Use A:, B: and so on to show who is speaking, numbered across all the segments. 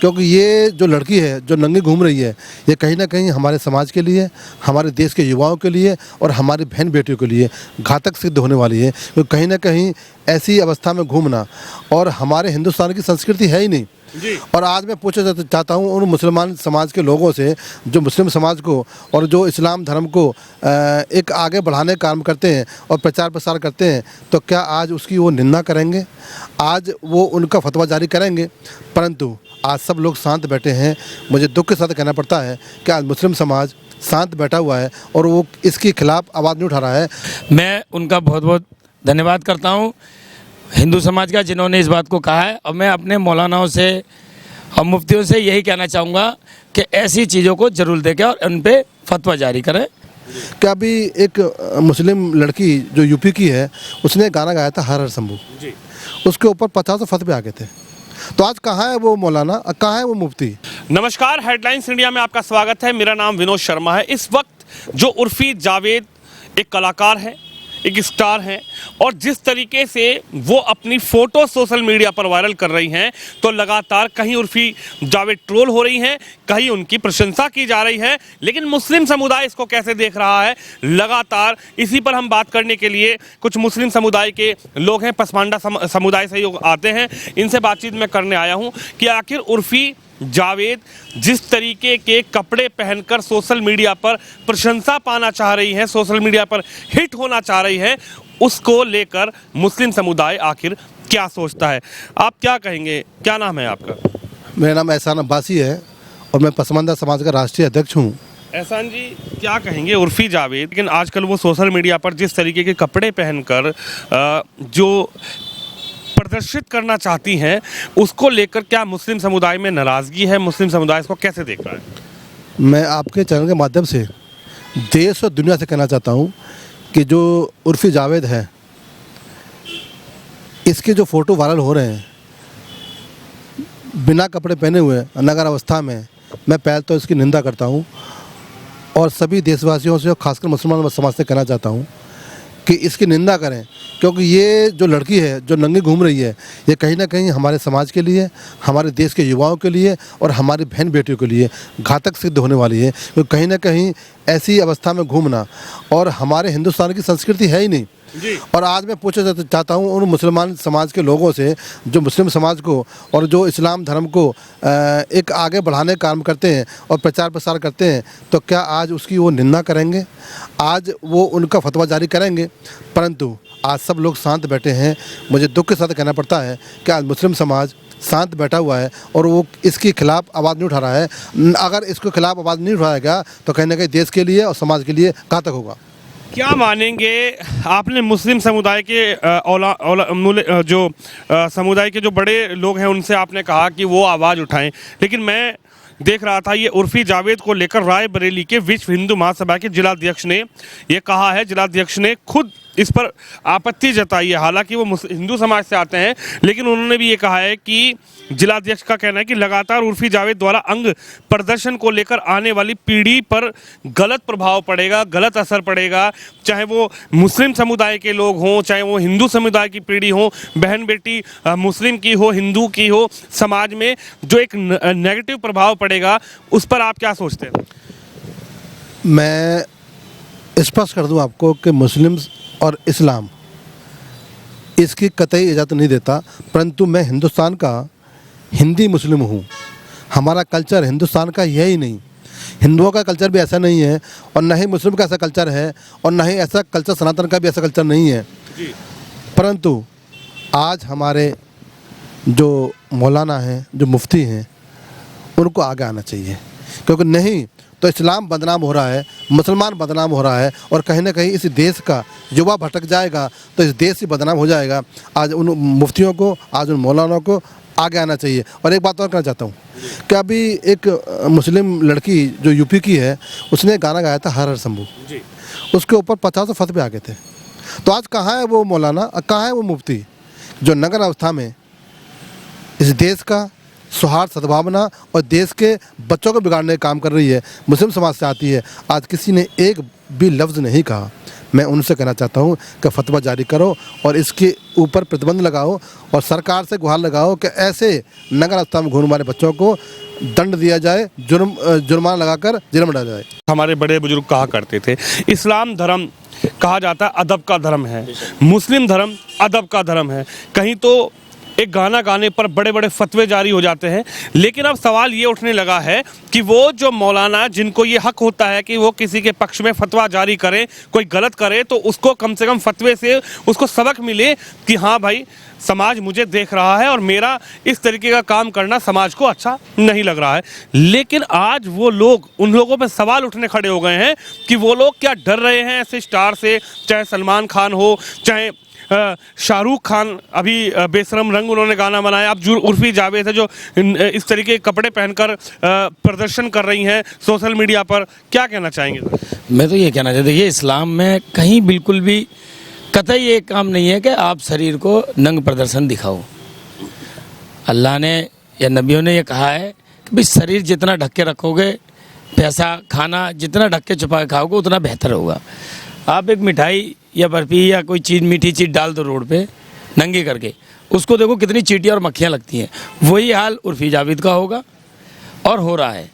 A: क्योंकि ये जो लड़की है जो नंगी घूम रही है, ये कहीं ना कहीं हमारे समाज के लिए, हमारे देश के युवाओं के लिए और हमारी बहन बेटियों के लिए घातक सिद्ध होने वाली है। क्योंकि कहीं ना कहीं ऐसी अवस्था में घूमना और हमारे हिंदुस्तान की संस्कृति है ही नहीं
B: जी।
A: और आज मैं पूछना चाहता हूँ उन मुसलमान समाज के लोगों से जो मुस्लिम समाज को और जो इस्लाम धर्म को एक आगे बढ़ाने का काम करते हैं और प्रचार प्रसार करते हैं, तो क्या आज उसकी वो निंदा करेंगे, आज वो उनका फतवा जारी करेंगे? परंतु आज सब लोग शांत बैठे हैं। मुझे दुख के साथ कहना पड़ता है कि आज मुस्लिम समाज शांत बैठा हुआ है और वो इसके खिलाफ आवाज़ नहीं उठा रहा है।
B: मैं उनका बहुत बहुत धन्यवाद करता हूँ, हिंदू समाज का, जिन्होंने इस बात को कहा है। और मैं अपने मौलानाओं से और मुफ्तियों से यही कहना चाहूँगा कि ऐसी चीज़ों को ज़रूर देखें और उन पर फतवा जारी करें।
A: क्या अभी एक मुस्लिम लड़की जो यूपी की है, उसने गाना गाया था हर हर शंभू
B: जी।
A: उसके ऊपर 50 फतवे आ गए थे। तो आज कहाँ है वो मौलाना, कहाँ है वो मुफ्ती?
C: नमस्कार, हेडलाइंस इंडिया में आपका स्वागत है। मेरा नाम विनोद शर्मा है। इस वक्त जो उर्फी जावेद एक कलाकार है, एक स्टार हैं, और जिस तरीके से वो अपनी फ़ोटो सोशल मीडिया पर वायरल कर रही हैं, तो लगातार कहीं उर्फी जावेद ट्रोल हो रही हैं, कहीं उनकी प्रशंसा की जा रही है। लेकिन मुस्लिम समुदाय इसको कैसे देख रहा है, लगातार इसी पर हम बात करने के लिए कुछ मुस्लिम समुदाय के लोग हैं, पसमांडा समुदाय से ही आते हैं, इनसे बातचीत मैं करने आया हूँ कि आखिर उर्फी जावेद जिस तरीके के कपड़े पहनकर सोशल मीडिया पर प्रशंसा पाना चाह रही हैं, सोशल मीडिया पर हिट होना चाह रही हैं, उसको लेकर मुस्लिम समुदाय आखिर क्या सोचता है? आप क्या कहेंगे? क्या नाम है आपका?
A: मेरा नाम एहसान अब्बासी है और मैं पसमानदा समाज का राष्ट्रीय अध्यक्ष हूँ।
C: एहसान जी, क्या कहेंगे उर्फी जावेद, लेकिन आजकल वो सोशल मीडिया पर जिस तरीके के कपड़े पहनकर जो प्रदर्शित करना चाहती हैं, उसको लेकर क्या मुस्लिम समुदाय में नाराज़गी है? मुस्लिम समुदाय इसको कैसे देख रहा है?
A: मैं आपके चैनल के माध्यम से देश और दुनिया से कहना चाहता हूँ कि जो उर्फी जावेद है, इसके जो फ़ोटो वायरल हो रहे हैं बिना कपड़े पहने हुए नगर अवस्था में, मैं पहले तो इसकी निंदा करता हूँ और सभी देशवासियों से और खासकर मुसलमान समाज से कहना चाहता हूँ कि इसकी निंदा करें। क्योंकि ये जो लड़की है जो नंगी घूम रही है, ये कहीं ना कहीं हमारे समाज के लिए, हमारे देश के युवाओं के लिए और हमारी बहन बेटियों के लिए घातक सिद्ध होने वाली है। क्योंकि कहीं ना कहीं ऐसी अवस्था में घूमना और हमारे हिंदुस्तान की संस्कृति है ही नहीं
C: जी।
A: और आज मैं पूछना चाहता हूँ उन मुसलमान समाज के लोगों से जो मुस्लिम समाज को और जो इस्लाम धर्म को एक आगे बढ़ाने का काम करते हैं और प्रचार प्रसार करते हैं, तो क्या आज उसकी वो निंदा करेंगे, आज वो उनका फतवा जारी करेंगे? परंतु आज सब लोग शांत बैठे हैं। मुझे दुख के साथ कहना पड़ता है कि आज मुस्लिम समाज शांत बैठा हुआ है और वो इसके खिलाफ आवाज़ नहीं उठा रहा है। अगर इसके खिलाफ आवाज़ नहीं उठाएगा तो कहीं ना कहीं देश के लिए और समाज के लिए घातक होगा।
C: क्या मानेंगे, आपने मुस्लिम समुदाय के समुदाय के जो बड़े लोग हैं उनसे आपने कहा कि वो आवाज़ उठाएं, लेकिन मैं देख रहा था ये उर्फी जावेद को लेकर रायबरेली के विश्व हिंदू महासभा के जिलाध्यक्ष ने ये कहा है, जिलाध्यक्ष ने खुद इस पर आपत्ति जताई है। हालांकि वो हिंदू समाज से आते हैं, लेकिन उन्होंने भी ये कहा है कि जिलाध्यक्ष का कहना है कि लगातार उर्फी जावेद द्वारा अंग प्रदर्शन को लेकर आने वाली पीढ़ी पर गलत प्रभाव पड़ेगा, गलत असर पड़ेगा। चाहे वो मुस्लिम समुदाय के लोग हों, चाहे वो हिंदू समुदाय की पीढ़ी हो, बहन बेटी मुस्लिम की हो, हिंदू की हो, समाज में जो एक नेगेटिव प्रभाव पड़ेगा, उस पर आप क्या सोचते हैं?
A: मैं स्पष्ट कर दूं आपको कि मुस्लिम और इस्लाम इसकी कतई इजाज़त नहीं देता, परंतु मैं हिंदुस्तान का हिंदी मुस्लिम हूँ। हमारा कल्चर हिंदुस्तान का यही नहीं, हिंदुओं का कल्चर भी ऐसा नहीं है और न ही मुस्लिम का ऐसा कल्चर है और न ही ऐसा कल्चर सनातन का भी ऐसा कल्चर नहीं है
C: जी।
A: परंतु आज हमारे जो मौलाना हैं, जो मुफ्ती हैं, उनको आगे आना चाहिए। क्योंकि नहीं तो इस्लाम बदनाम हो रहा है, मुसलमान बदनाम हो रहा है और कहीं ना कहीं इस देश का युवा भटक जाएगा तो इस देश ही बदनाम हो जाएगा। आज उन मुफ्तियों को, आज उन मौलाना को आगे आना चाहिए। और एक बात और कहना चाहता हूँ कि अभी एक मुस्लिम लड़की जो यूपी की है, उसने गाना गाया था हर हर शंभू उसके ऊपर 50 फतवे आ गए थे। तो आज कहाँ है वो मौलाना, कहाँ है वो मुफ्ती जो नगर अवस्था में इस देश का सौहार्द, सद्भावना और देश के बच्चों को बिगाड़ने का काम कर रही है, मुस्लिम समाज से आती है। आज किसी ने एक भी लफ्ज़ नहीं कहा। मैं उनसे कहना चाहता हूँ कि फतवा जारी करो और इसके ऊपर प्रतिबंध लगाओ और सरकार से गुहार लगाओ कि ऐसे नगर रास्ता में घूमने वाले बच्चों को दंड दिया जाए, जुर्माना लगाकर जेल में डाला जाए।
C: हमारे बड़े बुजुर्ग कहा करते थे, इस्लाम धर्म कहा जाता है अदब का धर्म है, मुस्लिम धर्म अदब का धर्म है। कहीं तो एक गाना गाने पर बड़े बड़े फतवे जारी हो जाते हैं, लेकिन अब सवाल ये उठने लगा है कि वो जो मौलाना जिनको ये हक होता है कि वो किसी के पक्ष में फतवा जारी करें, कोई गलत करे तो उसको कम से कम फतवे से उसको सबक मिले कि हाँ भाई समाज मुझे देख रहा है और मेरा इस तरीके का काम करना समाज को अच्छा नहीं लग रहा है। लेकिन आज वो लोग, उन लोगों पे सवाल उठने खड़े हो गए हैं कि वो लोग क्या डर रहे हैं ऐसे स्टार से, चाहे सलमान खान हो, चाहे शाहरुख खान, अभी बेशरम रंग उन्होंने गाना बनाया, अब जो उर्फी जावेद है जो इस तरीके के कपड़े पहनकर प्रदर्शन कर रही हैं सोशल मीडिया पर, क्या कहना चाहेंगे?
B: मैं तो ये कहना चाहता हूँ, ये इस्लाम में कहीं बिल्कुल भी कतई ये काम नहीं है कि आप शरीर को नंग प्रदर्शन दिखाओ। अल्लाह ने या नबियों ने ये कहा है कि भाई शरीर जितना ढक के रखोगे, पैसा खाना जितना ढक के छुपा के खाओगे उतना बेहतर होगा। आप एक मिठाई या बर्फ़ी या कोई चीज़, मीठी चीज़ डाल दो रोड पे नंगी करके, उसको देखो कितनी चींटियाँ और मक्खियाँ लगती हैं। वही हाल उर्फी जावेद का होगा और हो रहा है।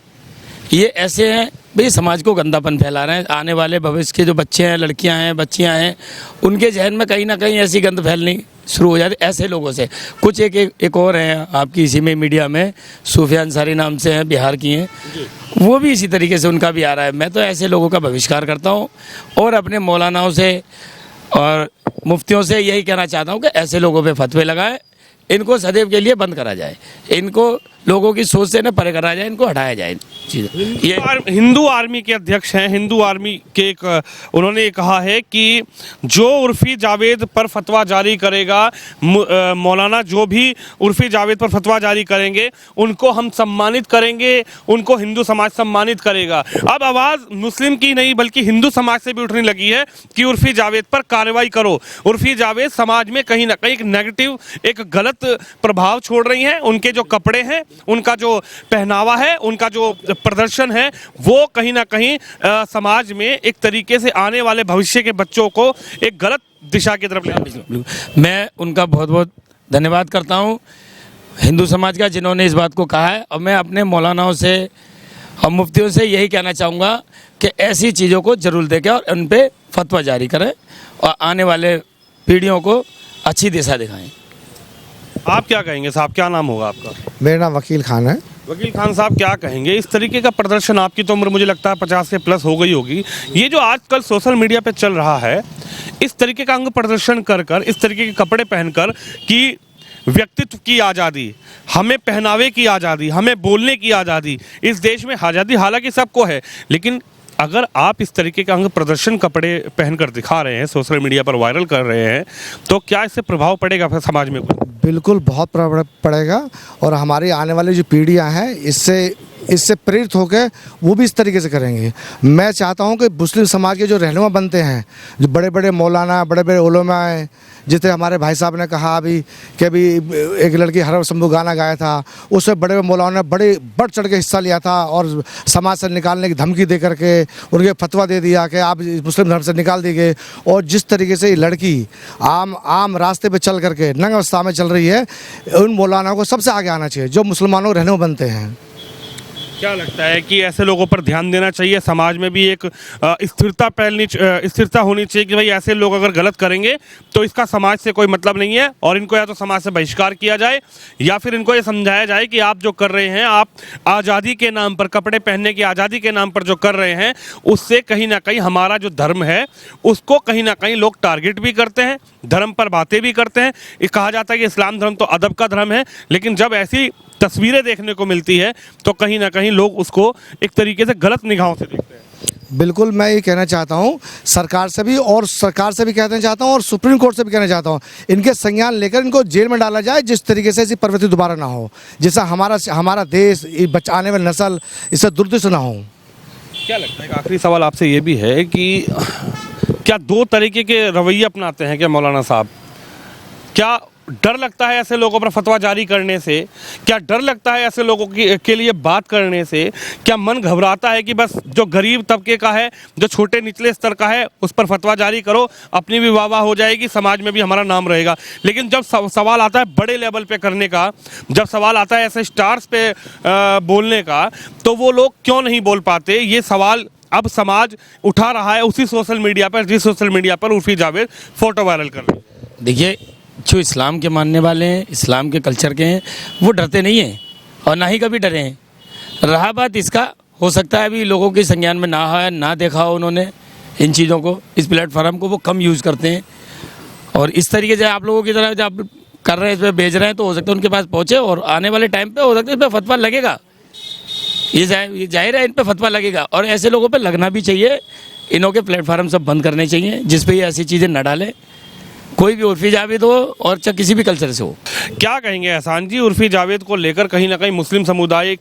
B: ये ऐसे हैं भाई, समाज को गंदापन फैला रहे हैं। आने वाले भविष्य के जो बच्चे हैं, लड़कियां हैं, बच्चियां हैं, उनके जहन में कहीं ना कहीं ऐसी गंद फैलनी शुरू हो जाती है ऐसे लोगों से। कुछ एक और हैं आपकी इसी में मीडिया में, सूफिया अंसारी नाम से हैं, बिहार की हैं, वो भी इसी तरीके से उनका भी आ रहा है। मैं तो ऐसे लोगों का बहिष्कार करता हूँ और अपने मौलानाओं से और मुफ्तियों से यही कहना चाहता हूँ कि ऐसे लोगों पे फतवे लगाएं, इनको सदैव के लिए बंद करा जाए, इनको लोगों की सोच से न परे करा जाए, इनको हटाया जाए चीज़ें। ये
C: हिंदू आर्मी के अध्यक्ष हैं, हिंदू आर्मी के उन्होंने ये कहा है कि जो उर्फी जावेद पर फतवा जारी करेगा, मौलाना जो भी उर्फी जावेद पर फतवा जारी करेंगे उनको हम सम्मानित करेंगे, उनको हिंदू समाज सम्मानित करेगा। अब आवाज़ मुस्लिम की नहीं बल्कि हिंदू समाज से भी उठने लगी है कि उर्फी जावेद पर कार्रवाई करो। उर्फी जावेद समाज में कहीं ना कहीं एक नेगेटिव, एक गलत प्रभाव छोड़ रही हैं। उनके जो कपड़े हैं, उनका जो पहनावा है, उनका जो प्रदर्शन है, वो कहीं ना कहीं समाज में एक तरीके से आने वाले भविष्य के बच्चों को एक गलत दिशा की तरफ ले।
B: मैं उनका बहुत बहुत धन्यवाद करता हूँ, हिंदू समाज का, जिन्होंने इस बात को कहा है। और मैं अपने मौलानाओं से और मुफ्तियों से यही कहना चाहूँगा कि ऐसी चीज़ों को ज़रूर देखें और उन पर फतवा जारी करें और आने वाले पीढ़ियों को अच्छी दिशा दिखाएं।
C: आप क्या कहेंगे साहब, क्या नाम होगा आपका?
D: मेरा नाम वकील खान है।
C: वकील खान साहब, क्या कहेंगे इस तरीके का प्रदर्शन? आपकी तो उम्र मुझे लगता है 50 के प्लस हो गई होगी। ये जो आजकल सोशल मीडिया पे चल रहा है, इस तरीके का अंग प्रदर्शन कर कर, इस तरीके के कपड़े पहनकर कि व्यक्तित्व की आज़ादी, हमें पहनावे की आज़ादी, हमें बोलने की आज़ादी, इस देश में आज़ादी हालांकि सबको है, लेकिन अगर आप इस तरीके का अंग प्रदर्शन कपड़े पहनकर दिखा रहे हैं, सोशल मीडिया पर वायरल कर रहे हैं, तो क्या इससे प्रभाव पड़ेगा फिर समाज में?
D: बिल्कुल बहुत पड़ेगा और हमारी आने वाली जो पीढ़ियां हैं इससे प्रेरित होकर वो भी इस तरीके से करेंगे। मैं चाहता हूं कि मुस्लिम समाज के जो रहनुमा बनते हैं, जो बड़े बड़े मौलाना, बड़े बड़े उलमा हैं, जैसे हमारे भाई साहब ने कहा अभी कि अभी एक लड़की हरम शंभू गाना गाया था, उसमें बड़े बड़े मौलाना ने बढ़ चढ़ के हिस्सा लिया था और समाज से निकालने की धमकी दे करके उनके फतवा दे दिया कि आप मुस्लिम धर्म से निकाल दिए गए। और जिस तरीके से ये लड़की आम रास्ते पे चल करके नंग अवस्था में चल रही है, उन मौलानाओं को सबसे आगे आना चाहिए जो मुसलमानों के रहनुमा बनते हैं।
C: क्या लगता है कि ऐसे लोगों पर ध्यान देना चाहिए? समाज में भी एक स्थिरता होनी चाहिए कि भाई ऐसे लोग अगर गलत करेंगे तो इसका समाज से कोई मतलब नहीं है और इनको या तो समाज से बहिष्कार किया जाए या फिर इनको ये समझाया जाए कि आप जो कर रहे हैं, आप आज़ादी के नाम पर, कपड़े पहनने की आज़ादी के नाम पर जो कर रहे हैं, उससे कहीं ना कहीं हमारा जो धर्म है उसको कहीं ना कहीं लोग टारगेट भी करते हैं, धर्म पर बातें भी करते हैं। ये कहा जाता है कि इस्लाम धर्म तो अदब का धर्म है, लेकिन जब ऐसी तस्वीरें देखने को मिलती है तो कहीं ना कहीं लोग उसको एक तरीके से गलत निगाहों से देखते हैं।
D: बिल्कुल, मैं ये कहना चाहता हूँ सरकार से भी कहना चाहता हूँ और सुप्रीम कोर्ट से भी कहना चाहता हूँ, इनके संज्ञान लेकर इनको जेल में डाला जाए, जिस तरीके से ऐसी प्रवृत्ति दोबारा ना हो, जिससे हमारा देश, आने वाली नस्ल इससे दुर्दशा ना हो।
C: क्या लगता है, आखिरी सवाल आपसे ये भी है कि क्या दो तरीके के रवैये अपनाते हैं क्या मौलाना साहब? क्या डर लगता है ऐसे लोगों पर फतवा जारी करने से? क्या डर लगता है ऐसे लोगों के लिए बात करने से? क्या मन घबराता है कि बस जो गरीब तबके का है, जो छोटे निचले स्तर का है, उस पर फतवा जारी करो, अपनी भी वाह-वाह हो जाएगी, समाज में भी हमारा नाम रहेगा? लेकिन जब सवाल आता है बड़े लेवल पे करने का, जब सवाल आता है ऐसे स्टार्स पे बोलने का, तो वो लोग क्यों नहीं बोल पाते? ये सवाल अब समाज उठा रहा है उसी सोशल मीडिया पर, जिस सोशल मीडिया पर उर्फी जावेद फोटो वायरल कर रहे हैं।
B: देखिए, जो इस्लाम के मानने वाले हैं, इस्लाम के कल्चर के हैं, वो डरते नहीं हैं और ना ही कभी डरे हैं। रहा बात इसका, हो सकता है अभी लोगों के संज्ञान में ना है, ना देखा हो उन्होंने इन चीज़ों को, इस प्लेटफॉर्म को वो कम यूज़ करते हैं। और इस तरीके से आप लोगों की तरह जब आप कर रहे हैं, इस पर भेज रहे हैं, तो हो सकता है उनके पास पहुँचे और आने वाले टाइम पे हो सकता है इस पर फतवा लगेगा। ये जाहिर है इन पे फतवा लगेगा और ऐसे लोगों पे लगना भी चाहिए। इन्हों के प्लेटफार्म सब बंद करने चाहिए जिस पे ये ऐसी चीज़ें न डालें, कोई भी उर्फी जावेद हो और चाहे किसी भी कल्चर से हो।
C: क्या कहेंगे एहसान जी, उर्फी जावेद को लेकर कहीं ना कहीं मुस्लिम समुदाय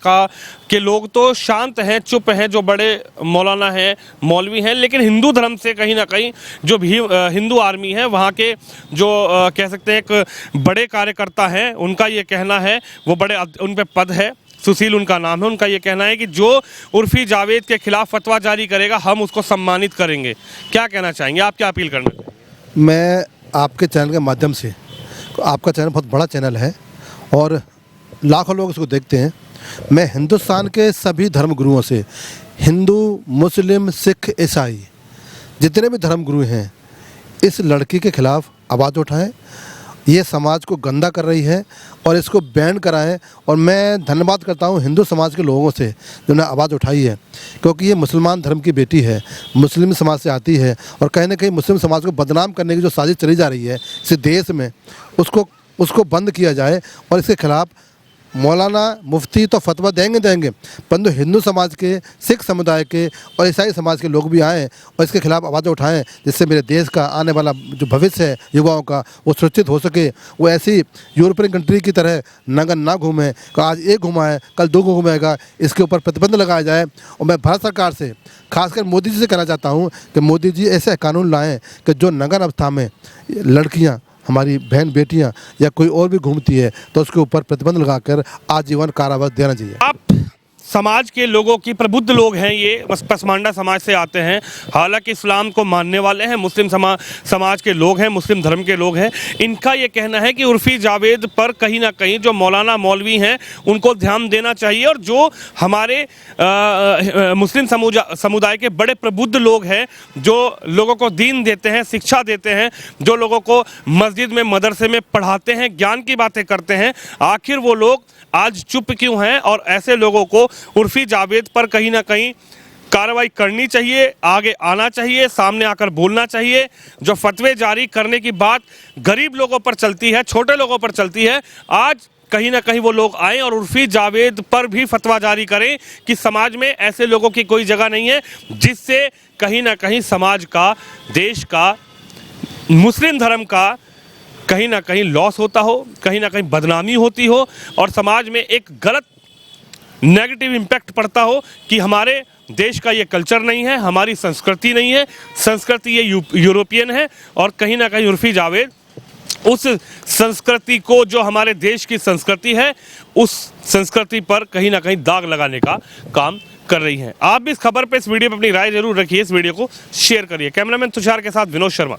C: के लोग तो शांत हैं, चुप हैं, जो बड़े मौलाना हैं, मौलवी हैं, लेकिन हिंदू धर्म से कहीं ना कहीं जो भी हिंदू आर्मी है, वहाँ के जो कह सकते हैं एक बड़े कार्यकर्ता हैं, उनका ये कहना है, वो बड़े उन पे पद है, सुशील उनका नाम है, उनका ये कहना है कि जो उर्फी जावेद के खिलाफ फतवा जारी करेगा हम उसको सम्मानित करेंगे। क्या कहना चाहेंगे आप, क्या अपील करना चाहेंगे?
A: मैं आपके चैनल के माध्यम से, आपका चैनल बहुत बड़ा चैनल है और लाखों लोग इसको देखते हैं। मैं हिंदुस्तान के सभी धर्म गुरुओं से, हिंदू, मुस्लिम, सिख, ईसाई, जितने भी धर्म गुरु हैं, इस लड़की के खिलाफ आवाज़ उठाएं। ये समाज को गंदा कर रही है और इसको बैन कराएं। और मैं धन्यवाद करता हूँ हिंदू समाज के लोगों से जिन्होंने आवाज़ उठाई है, क्योंकि ये मुसलमान धर्म की बेटी है, मुस्लिम समाज से आती है और कहीं ना कहीं मुस्लिम समाज को बदनाम करने की जो साजिश चली जा रही है इस देश में, उसको बंद किया जाए। और इसके खिलाफ मौलाना, मुफ्ती तो फतवा देंगे, परंतु हिंदू समाज के, सिख समुदाय के और ईसाई समाज के लोग भी आएँ और इसके खिलाफ आवाज़ उठाएं, जिससे मेरे देश का आने वाला जो भविष्य है युवाओं का, वो सुरक्षित हो सके। वो ऐसी यूरोपियन कंट्री की तरह नंगा ना घूमें, आज एक घुमा है कल दो घूमेगा, इसके ऊपर प्रतिबंध लगाया जाए। और मैं भारत सरकार से, खासकर मोदी जी से कहना चाहता हूँ कि मोदी जी ऐसे कानून लाएँ कि जो नंगा अवस्था में लड़कियाँ, हमारी बहन बेटियां या कोई और भी घूमती है तो उसके ऊपर प्रतिबंध लगाकर आजीवन कारावास देना चाहिए।
C: आप समाज के लोगों की, प्रबुद्ध लोग हैं, ये पसमांडा समाज से आते हैं, हालांकि इस्लाम को मानने वाले हैं, मुस्लिम समाज के लोग हैं, मुस्लिम धर्म के लोग हैं। इनका ये कहना है कि उर्फी जावेद पर कहीं ना कहीं जो मौलाना, मौलवी हैं, उनको ध्यान देना चाहिए और जो हमारे मुस्लिम समुदाय के बड़े प्रबुद्ध लोग हैं, जो लोगों को दीन देते हैं, शिक्षा देते हैं, जो लोगों को मस्जिद में, मदरसे में पढ़ाते हैं, ज्ञान की बातें करते हैं, आखिर वो लोग आज चुप क्यों हैं? और ऐसे लोगों को उर्फी जावेद पर कहीं ना कहीं कार्रवाई करनी चाहिए, आगे आना चाहिए, सामने आकर बोलना चाहिए। जो फतवे जारी करने की बात गरीब लोगों पर चलती है, छोटे लोगों पर चलती है, आज कहीं ना कहीं वो लोग आए और उर्फी जावेद पर भी फतवा जारी करें कि समाज में ऐसे लोगों की कोई जगह नहीं है, जिससे कहीं ना कहीं समाज का, देश का, मुस्लिम धर्म का कहीं ना कहीं लॉस होता हो, कहीं ना कहीं बदनामी होती हो और समाज में एक गलत नेगेटिव इम्पैक्ट पड़ता हो कि हमारे देश का ये कल्चर नहीं है, हमारी संस्कृति नहीं है, संस्कृति ये यूरोपियन है। और कहीं ना कहीं उर्फी जावेद उस संस्कृति को, जो हमारे देश की संस्कृति है, उस संस्कृति पर कहीं ना कहीं दाग लगाने का काम कर रही हैं। आप भी इस खबर पे, इस वीडियो पे अपनी राय जरूर रखिए, इस वीडियो को शेयर करिए। कैमरामैन तुषार के साथ विनोद शर्मा।